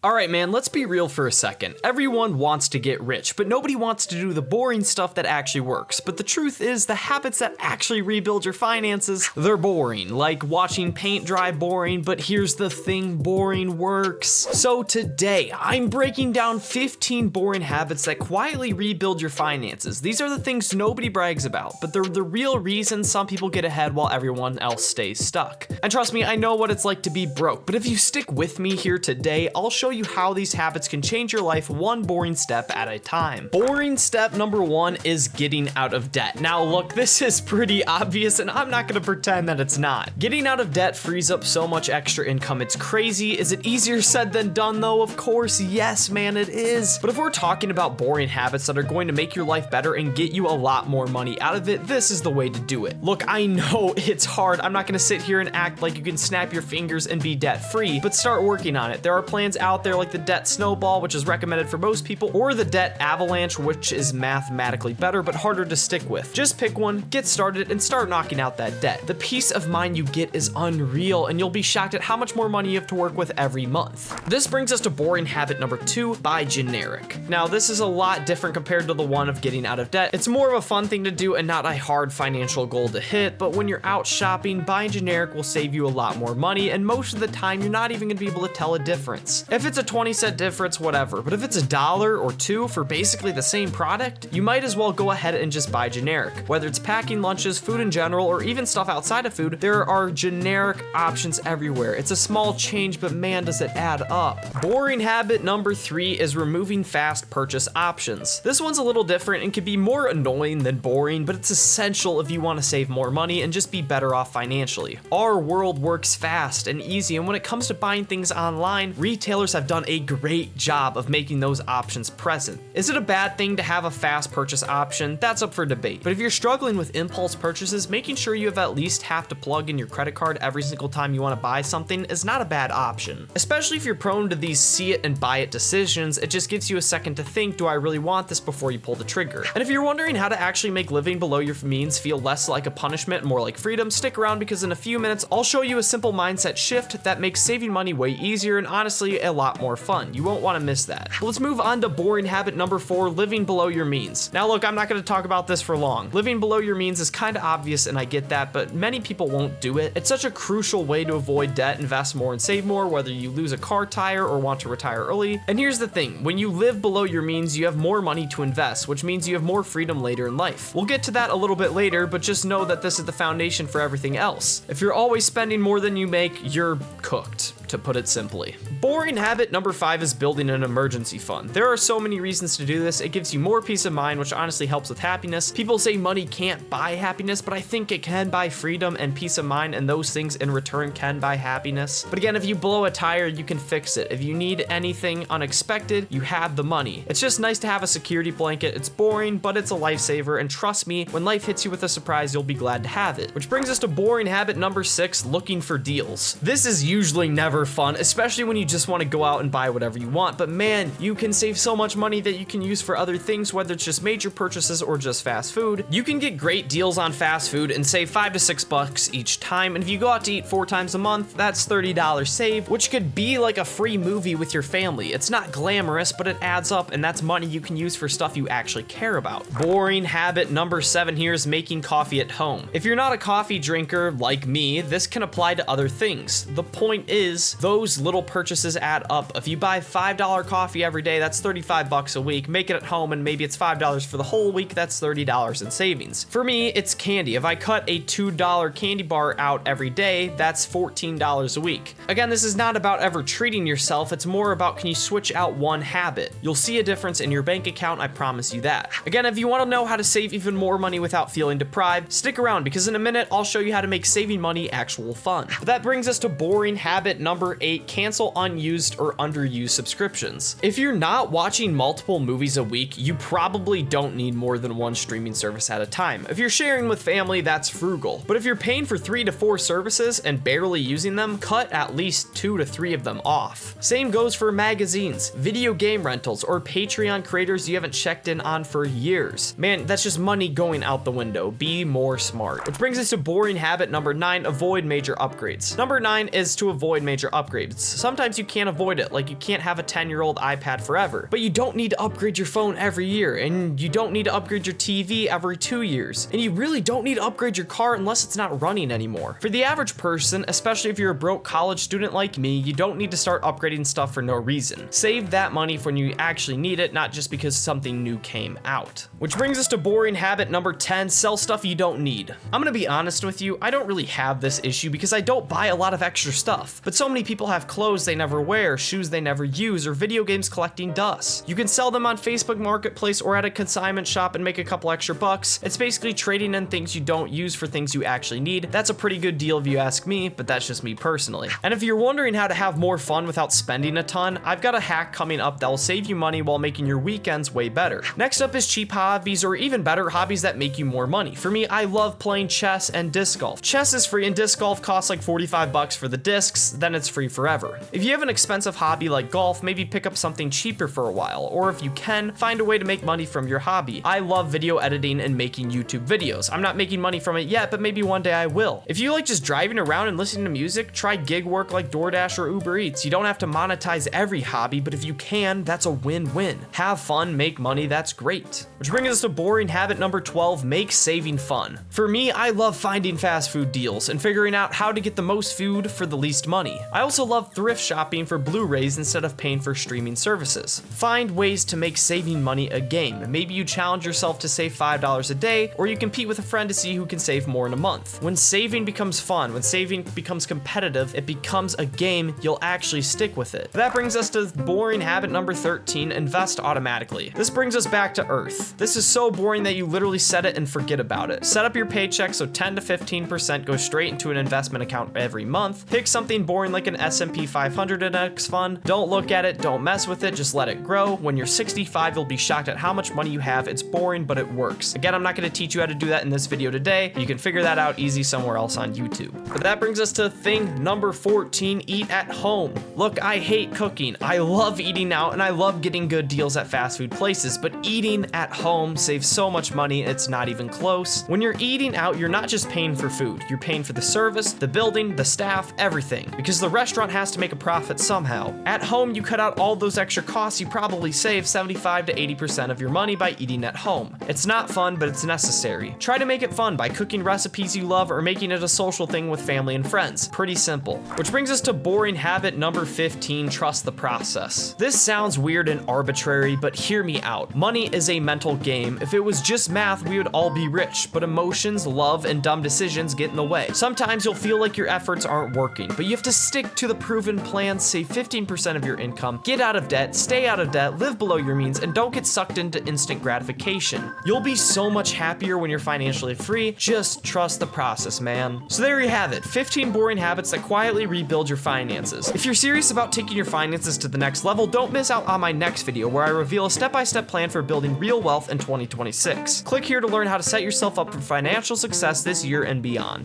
Alright man, let's be real for a second. Everyone wants to get rich, but nobody wants to do the boring stuff that actually works. But the truth is, the habits that actually rebuild your finances, they're boring. Like watching paint dry boring, but here's the thing, boring works. So today, I'm breaking down 15 boring habits that quietly rebuild your finances. These are the things nobody brags about, but they're the real reason some people get ahead while everyone else stays stuck. And trust me, I know what it's like to be broke, but if you stick with me here today, I'll show you how these habits can change your life one boring step at a time. Boring step number 1 is getting out of debt. Now look, this is pretty obvious and I'm not gonna pretend that it's not. Getting out of debt frees up so much extra income, it's crazy. Is it easier said than done though? Of course, yes man, it is. But if we're talking about boring habits that are going to make your life better and get you a lot more money out of it, this is the way to do it. Look, I know it's hard. I'm not gonna sit here and act like you can snap your fingers and be debt free, but start working on it. There are plans out there like the debt snowball, which is recommended for most people, or the debt avalanche, which is mathematically better but harder to stick with. Just pick one, get started, and start knocking out that debt. The peace of mind you get is unreal, and you'll be shocked at how much more money you have to work with every month. This brings us to boring habit number 2, buy generic. Now, this is a lot different compared to the one of getting out of debt. It's more of a fun thing to do and not a hard financial goal to hit, but when you're out shopping, buying generic will save you a lot more money, and most of the time, you're not even gonna be able to tell a difference. If it's a 20-cent difference, whatever, but if it's $1 or $2 for basically the same product, you might as well go ahead and just buy generic. Whether it's packing lunches, food in general, or even stuff outside of food, there are generic options everywhere. It's a small change, but man, does it add up. Boring habit number 3 is removing fast purchase options. This one's a little different and can be more annoying than boring, but it's essential if you want to save more money and just be better off financially. Our world works fast and easy, and when it comes to buying things online, retailers have done a great job of making those options present. Is it a bad thing to have a fast purchase option? That's up for debate. But if you're struggling with impulse purchases, making sure you have to plug in your credit card every single time you want to buy something is not a bad option. Especially if you're prone to these see it and buy it decisions, it just gives you a second to think, do I really want this before you pull the trigger? And if you're wondering how to actually make living below your means feel less like a punishment and more like freedom, stick around because in a few minutes, I'll show you a simple mindset shift that makes saving money way easier and honestly a lot more fun. You won't want to miss that. But let's move on to boring habit number 4, living below your means. Now look, I'm not going to talk about this for long. Living below your means is kind of obvious and I get that, but many people won't do it. It's such a crucial way to avoid debt, invest more and save more, whether you lose a car tire or want to retire early. And here's the thing, when you live below your means, you have more money to invest, which means you have more freedom later in life. We'll get to that a little bit later, but just know that this is the foundation for everything else. If you're always spending more than you make, you're cooked, to put it simply. Boring habit number 5 is building an emergency fund. There are so many reasons to do this. It gives you more peace of mind, which honestly helps with happiness. People say money can't buy happiness, but I think it can buy freedom and peace of mind, and those things in return can buy happiness. But again, if you blow a tire, you can fix it. If you need anything unexpected, you have the money. It's just nice to have a security blanket. It's boring, but it's a lifesaver, and trust me, when life hits you with a surprise, you'll be glad to have it. Which brings us to boring habit number 6, looking for deals. This is usually never fun, especially when you just want to go out and buy whatever you want, but man, you can save so much money that you can use for other things, whether it's just major purchases or just fast food. You can get great deals on fast food and save $5 to $6 each time, and if you go out to eat 4 times a month, that's $30 saved, which could be like a free movie with your family. It's not glamorous, but it adds up, and that's money you can use for stuff you actually care about. Boring habit number 7 here is making coffee at home. If you're not a coffee drinker like me, this can apply to other things. The point is, those little purchases add up. If you buy $5 coffee every day, that's $35 a week. Make it at home and maybe it's $5 for the whole week, that's $30 in savings. For me, it's candy. If I cut a $2 candy bar out every day, that's $14 a week. Again, this is not about ever treating yourself, it's more about can you switch out one habit. You'll see a difference in your bank account, I promise you that. Again, if you want to know how to save even more money without feeling deprived, stick around because in a minute, I'll show you how to make saving money actual fun. But that brings us to boring habit number 8, cancel unused or underused subscriptions. If you're not watching multiple movies a week, you probably don't need more than one streaming service at a time. If you're sharing with family, that's frugal. But if you're paying for 3 to 4 services and barely using them, cut at least 2 to 3 of them off. Same goes for magazines, video game rentals, or Patreon creators you haven't checked in on for years. Man, that's just money going out the window. Be more smart. Which brings us to boring habit number 9, avoid major upgrades. Number 9 is to avoid major extra upgrades. Sometimes you can't avoid it, like you can't have a 10-year-old iPad forever, but you don't need to upgrade your phone every year, and you don't need to upgrade your TV every 2 years, and you really don't need to upgrade your car unless it's not running anymore. For the average person, especially if you're a broke college student like me, you don't need to start upgrading stuff for no reason. Save that money for when you actually need it, not just because something new came out. Which brings us to boring habit number 10, sell stuff you don't need. I'm gonna be honest with you, I don't really have this issue because I don't buy a lot of extra stuff, but so many people have clothes they never wear, shoes they never use, or video games collecting dust. You can sell them on Facebook Marketplace or at a consignment shop and make a couple extra bucks. It's basically trading in things you don't use for things you actually need. That's a pretty good deal if you ask me, but that's just me personally. And if you're wondering how to have more fun without spending a ton, I've got a hack coming up that will save you money while making your weekends way better. Next up is cheap hobbies, or even better, hobbies that make you more money. For me, I love playing chess and disc golf. Chess is free and disc golf costs like 45 bucks for the discs, then it's free forever. If you have an expensive hobby like golf, maybe pick up something cheaper for a while, or if you can, find a way to make money from your hobby. I love video editing and making YouTube videos. I'm not making money from it yet, but maybe one day I will. If you like just driving around and listening to music, try gig work like DoorDash or Uber Eats. You don't have to monetize every hobby, but if you can, that's a win-win. Have fun, make money, that's great. Which brings us to boring habit number 12, make saving fun. For me, I love finding fast food deals and figuring out how to get the most food for the least money. I also love thrift shopping for Blu-rays instead of paying for streaming services. Find ways to make saving money a game. Maybe you challenge yourself to save $5 a day, or you compete with a friend to see who can save more in a month. When saving becomes fun, when saving becomes competitive, it becomes a game, you'll actually stick with it. That brings us to boring habit number 13, invest automatically. This brings us back to Earth. This is so boring that you literally set it and forget about it. Set up your paycheck so 10 to 15% goes straight into an investment account every month. Pick something boring like an S&P 500 index fund. Don't look at it, don't mess with it, just let it grow. When you're 65, you'll be shocked at how much money you have. It's boring, but it works. Again, I'm not gonna teach you how to do that in this video today. You can figure that out easy somewhere else on YouTube. But that brings us to thing number 14, eat at home. Look, I hate cooking. I love eating out and I love getting good deals at fast food places, but eating at home saves so much money, it's not even close. When you're eating out, you're not just paying for food, you're paying for the service, the building, the staff, everything, because the restaurant has to make a profit somehow. At home, you cut out all those extra costs, you probably save 75 to 80% of your money by eating at home. It's not fun, but it's necessary. Try to make it fun by cooking recipes you love or making it a social thing with family and friends. Pretty simple. Which brings us to boring habit number 15, trust the process. This sounds weird and arbitrary, but hear me out. Money is a mental game. If it was just math, we would all be rich, but emotions, love, and dumb decisions get in the way. Sometimes you'll feel like your efforts aren't working, but you have to stick to the proven plan, save 15% of your income, get out of debt, stay out of debt, live below your means, and don't get sucked into instant gratification. You'll be so much happier when you're financially free. Just trust the process, man. So there you have it, 15 boring habits that quietly rebuild your finances. If you're serious about taking your finances to the next level, don't miss out on my next video where I reveal a step-by-step plan for building real wealth in 2026. Click here to learn how to set yourself up for financial success this year and beyond.